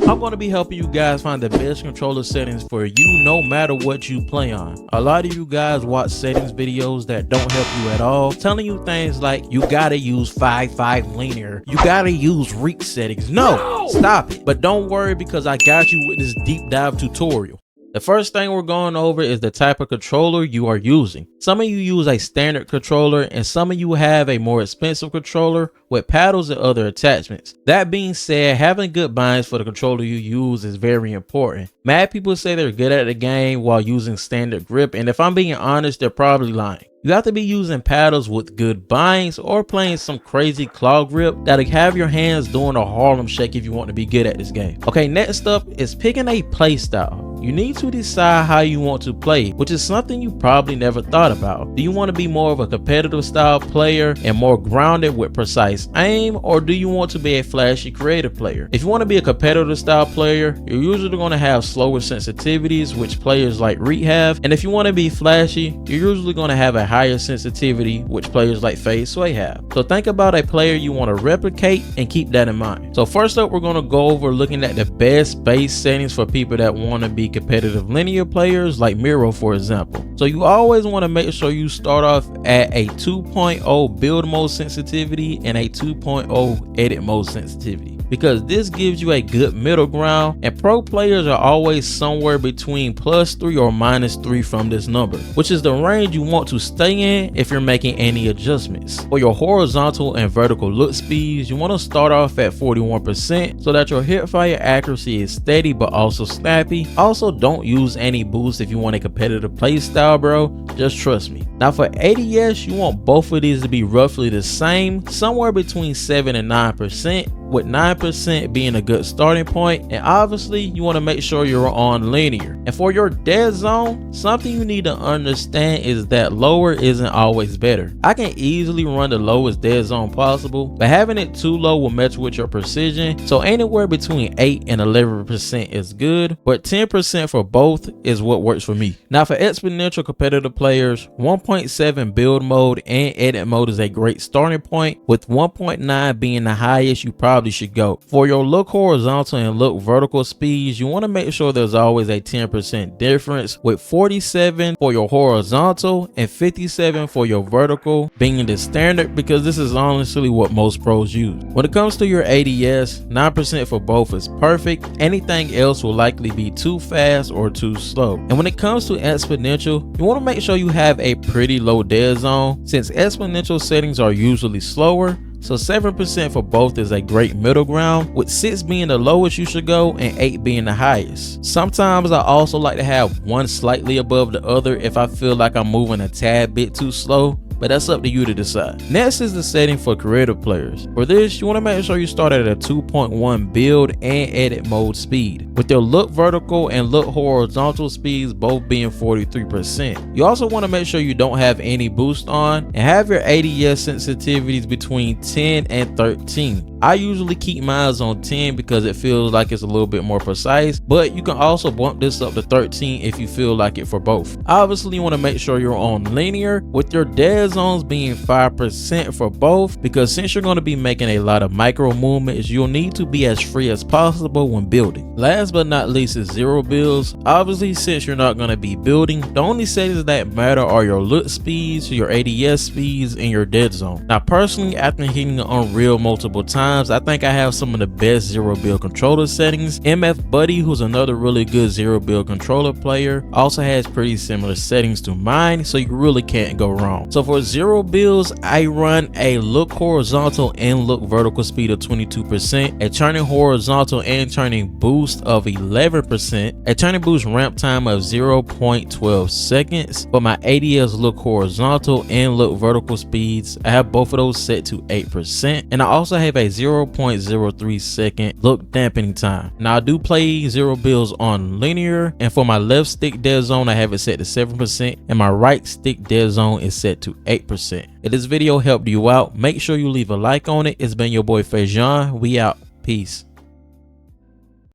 I'm going to be helping you guys find the best controller settings for you no matter what you play on. A lot of you guys watch settings videos that don't help you at all, telling you things like you gotta use 5.5 linear, you gotta use reach settings. No, stop it. But don't worry, because I got you with this deep dive tutorial. The first thing we're going over is the type of controller you are using. Some of you use a standard controller and some of you have a more expensive controller with paddles and other attachments. That being said, having good binds for the controller you use is very important. Mad people say they're good at the game while using standard grip, and if I'm being honest, they're probably lying. You have to be using paddles with good binds or playing some crazy claw grip that'll have your hands doing a Harlem shake if you want to be good at this game. Okay, next up is picking a play style. You need to decide how you want to play, which is something you probably never thought about. Do you want to be more of a competitive style player and more grounded with precise aim, or do you want to be a flashy creative player? If you want to be a competitive style player, you're usually going to have slower sensitivities, which players like Reed have, and if you want to be flashy, you're usually going to have a higher sensitivity, which players like Fade Sway have. So think about a player you want to replicate and keep that in mind. So first up, we're going to go over looking at the best base settings for people that want to be competitive linear players like Miro, for example. So you always want to make sure you start off at a 2.0 build mode sensitivity and a 2.0 edit mode sensitivity, because this gives you a good middle ground, and pro players are always somewhere between +3 or -3 from this number, which is the range you want to stay in if you're making any adjustments. For your horizontal and vertical look speeds, you want to start off at 41% so that your hipfire accuracy is steady but also snappy. Also, don't use any boost if you want a competitive play style, bro. Just trust me. Now for ADS, you want both of these to be roughly the same, somewhere between 7 and 9%, with 9% being a good starting point, and obviously you want to make sure you're on linear. And for your dead zone, something you need to understand is that lower isn't always better. I can easily run the lowest dead zone possible, but having it too low will mess with your precision, so anywhere between 8 and 11% is good, but 10% for both is what works for me. Now for exponential competitive players, 1.7 build mode and edit mode is a great starting point, with 1.9 being the highest you probably should go. For your look horizontal and look vertical speeds, you want to make sure there's always a 10% difference, with 47 for your horizontal and 57 for your vertical being the standard, because this is honestly what most pros use. When it comes to your ADS, 9% for both is perfect. Anything else will likely be too fast or too slow. And when it comes to exponential, you want to make sure you have a pretty low dead zone, since exponential settings are usually slower. So 7% for both is a great middle ground, with 6 being the lowest you should go and 8 being the highest. Sometimes I also like to have one slightly above the other if I feel like I'm moving a tad bit too slow, but that's up to you to decide. Next is the setting for creative players. For this, you want to make sure you start at a 2.1 build and edit mode speed, with your look vertical and look horizontal speeds both being 43%. You also want to make sure you don't have any boost on, and have your ADS sensitivities between 10 and 13. I usually keep mine on 10 because it feels like it's a little bit more precise, but you can also bump this up to 13 if you feel like it for both. Obviously, you want to make sure you're on linear, with your dead zones being 5% for both, because since you're going to be making a lot of micro movements, you'll need to be as free as possible when building. Last but not least is zero builds. Obviously, since you're not going to be building, the only settings that matter are your look speeds, your ADS speeds, and your dead zone. Now personally, after hitting Unreal multiple times, I think I have some of the best zero build controller settings. MF Buddy, who's another really good zero build controller player, also has pretty similar settings to mine, so you really can't go wrong. So for zero builds, I run a look horizontal and look vertical speed of 22%, a turning horizontal and turning boost of 11%, a turning boost ramp time of 0.12 seconds. For my ADS look horizontal and look vertical speeds, I have both of those set to 8%, and I also have a 0.03 second look dampening time. Now I do play zero builds on linear, and for my left stick dead zone I have it set to 7%, and my right stick dead zone is set to 8%. If this video helped you out, make sure you leave a like on it. It's been your boy Fajon. We out. Peace.